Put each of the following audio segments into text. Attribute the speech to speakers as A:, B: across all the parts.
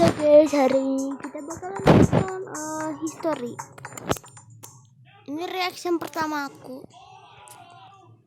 A: guys, hari ini kita bakalan nonton history. Ini reaction pertama aku.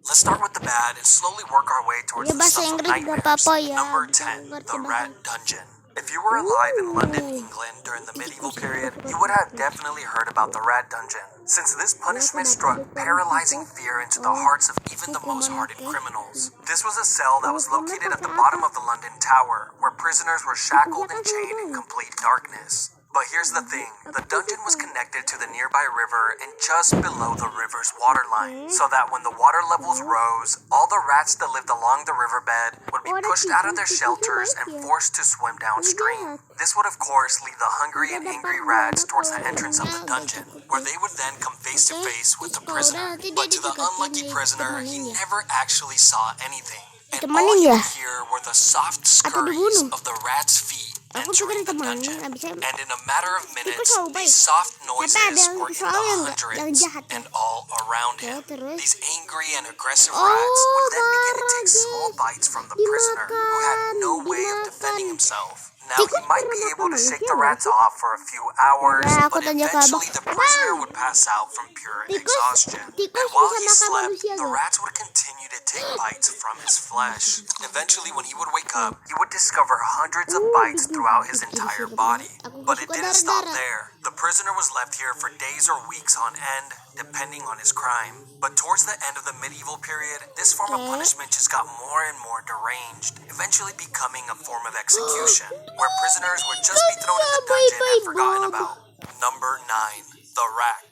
B: Let's start with the bad and slowly work our way towards the
A: bahasa
B: stuff of
A: Inggris gak
B: nightmares.
A: apa-apa ya.
B: Number 10, the Rat Dungeon. If you were alive in London, England during the medieval period, you would have definitely heard about the Rat Dungeon, since this punishment struck paralyzing fear into the hearts of even the most hardened criminals. This was a cell that was located at the bottom of the London Tower, where prisoners were shackled and chained in complete darkness. But here's the thing, the dungeon was connected to the nearby river and just below the river's waterline, so that when the water levels rose, all the rats that lived along the riverbed would be pushed out of their shelters and forced to swim downstream. This would of course lead the hungry and angry rats towards the entrance of the dungeon, where they would then come face to face with the prisoner. But to the unlucky prisoner, he never actually saw anything, and all he would hear were the soft scurries of the rats' feet entering the dungeon, and in a matter of minutes, these soft noises were in the hundreds and all around him. These angry and aggressive rats would then begin to take small bites from the prisoner, who had no way of defending himself. Now, he might be able to shake the rats off for a few hours, but eventually the prisoner would pass out from pure exhaustion. And while he slept, the rats would continue to take bites from his flesh. Eventually, when he would wake up, he would discover hundreds of bites throughout his entire body. But it didn't stop there. The prisoner was left here for days or weeks on end, depending on his crime. But towards the end of the medieval period, this form of punishment just got more and more deranged, eventually becoming a form of execution, where prisoners would just be thrown in the dungeon and forgotten about. Number 9, the rack.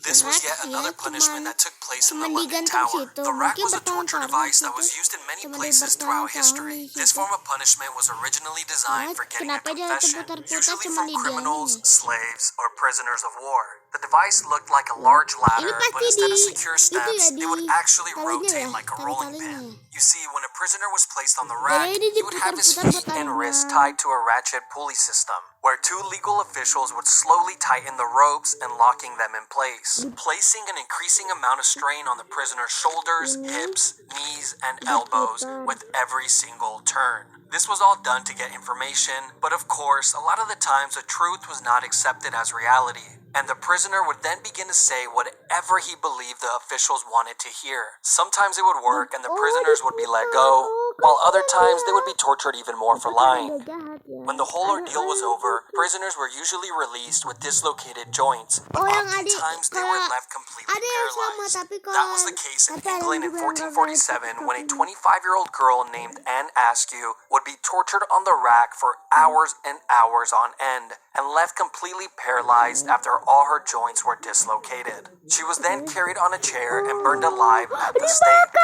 B: This was yet another punishment that took place in the London Tower. The rack was a torture device that was used in many places throughout history. This form of punishment was originally designed for getting a confession, usually from criminals, slaves, or prisoners of war. The device looked like a large ladder, but instead of secure steps, it would actually rotate like a rolling pin. You see, when a prisoner was placed on the rack, he would have his feet and wrists tied to a ratchet pulley system, where two legal officials would slowly tighten the ropes and locking them in place, placing an increasing amount of strain on the prisoner's shoulders, hips, knees, and elbows with every single turn. This was all done to get information, but of course, a lot of the times the truth was not accepted as reality, and the prisoner would then begin to say whatever he believed the officials wanted to hear. Sometimes it would work and the prisoners would be let go, while other times they would be tortured even more for lying. When the whole ordeal was over, prisoners were usually released with dislocated joints, but oftentimes they were left completely paralyzed. That was the case in England in 1447 when a 25-year-old girl named Anne Askew would be tortured on the rack for hours and hours on end and left completely paralyzed after all her joints were dislocated. She was then carried on a chair and burned alive at the stake.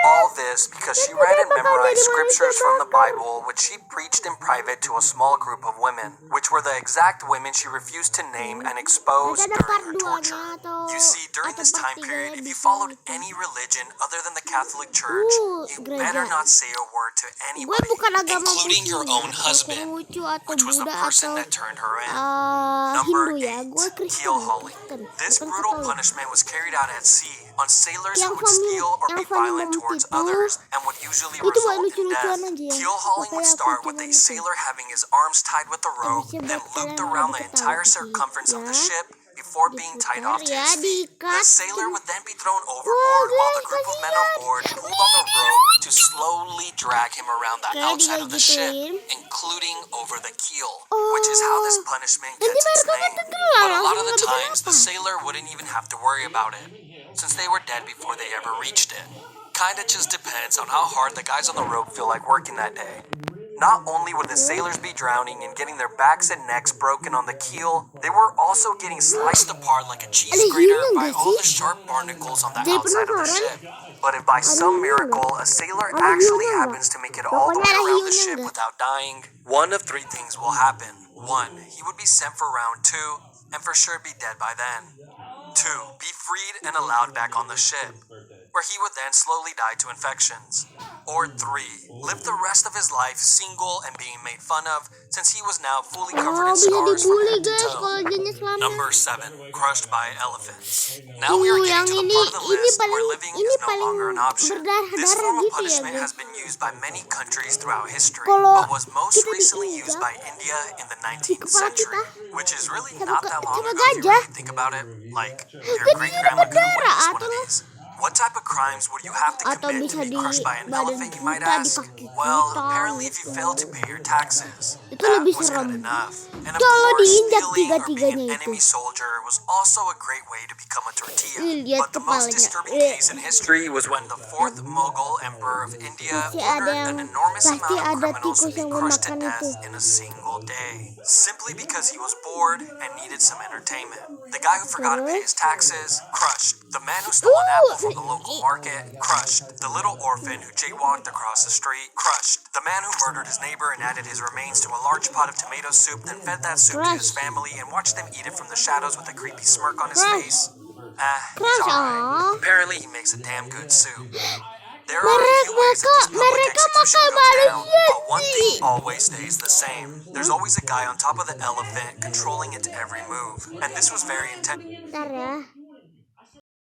B: All this because she read and memorized scriptures from the Bible, which she preached in private to a small group of women, which were the exact women she refused to name and expose during her torture. You see, during this time period, if you followed any religion other than the Catholic Church, you better not say a word to anybody, including your own husband, which was the person that turned her in. Number 8, keel hauling. This brutal punishment was carried out at sea on sailors who would steal or be violent towards others and would usually result in death. Keel hauling would start with a sailor having his arms tied with a rope, then looped around the entire circumference of the ship before being tied off to his feet. The sailor would then be thrown overboard while the group of men on board pulled on the rope to slowly drag him around the outside of the ship, including over the keel, which is how this punishment gets its name. But a lot of the times, the sailor wouldn't even have to worry about it, since they were dead before they ever reached it. Kinda just depends on how hard the guys on the rope feel like working that day. Not only would the sailors be drowning and getting their backs and necks broken on the keel, they were also getting sliced apart like a cheese grater by all the sharp barnacles on the outside of the ship. But if by some miracle a sailor actually happens to make it all the way around the ship without dying, one of 3 things will happen. 1, he would be sent for round 2, and for sure be dead by then. 2, be freed and allowed back on the ship. where he would then slowly die to infections. Or 3. Live the rest of his life single and being made fun of since he was now fully covered in
A: bisa
B: scars from
A: dibully
B: head to
A: guys
B: toe.
A: kalau jenis selamat.
B: Number 7. Crushed by elephants. Now we are
A: yang
B: getting to the
A: ini
B: part of the list where
A: paling
B: living
A: ini
B: is no
A: paling
B: longer an option. This
A: berdarah-darah
B: form of
A: gitu ya
B: punishment
A: guys.
B: has been used by many countries throughout history,
A: Kalau
B: but was most
A: kita
B: recently
A: diinjak
B: used by India in the
A: di
B: 19th
A: kepala
B: century,
A: kita
B: which is really
A: sama
B: not that long
A: sama
B: ago if you
A: gajah.
B: really think about it. Like, your
A: Jadinya
B: great-grandma could have
A: berdarah
B: witnessed one
A: atau
B: of these. What type of crimes would you have to
A: atau
B: commit
A: bisa
B: to be
A: di
B: crushed by an
A: badan
B: elephant, you might
A: kita
B: ask?
A: dipakai
B: Well,
A: kita
B: apparently if you
A: gitu.
B: failed to pay your taxes,
A: Itu
B: that
A: lebih
B: was
A: serem.
B: good enough. And of
A: Kalau
B: course,
A: diinjak
B: stealing or being
A: tiga-tiganya
B: an
A: itu.
B: enemy soldier was also a great way to become a tortilla.
A: Lihat
B: But the most
A: kepalanya.
B: disturbing case in history was when the 4th Mughal Emperor of India
A: Pasti ada
B: ordered
A: yang
B: an enormous
A: pasti
B: amount of
A: ada
B: criminals to
A: tikus
B: be
A: yang
B: crushed to
A: memakan
B: death
A: itu.
B: in a single day, simply because he was bored and needed some entertainment. The guy who forgot to pay his taxes, crushed. The man who stole an apple from the local market, crushed. The little orphan who jaywalked across the street, crushed. The man who murdered his neighbor and added his remains to a large pot of tomato soup, then fed that soup to his family and watched them eat it from the shadows with a creepy smirk on his face. He's alright. Apparently he makes a damn good soup. There are a few ways that this public execution goes down, but one thing always stays the same. There's always a guy on top of the elephant controlling its every move. And this was very intense.
A: Bentar ya.